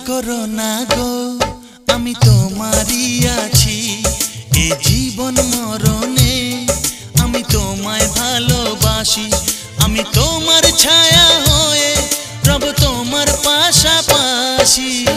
করো না গো, আমি তোমারই আছি। এ জীবন মরণে আমি তোমায় ভালোবাসি। আমি তোমার ছায়া হয়ে রব তোমার পাশাপাশি।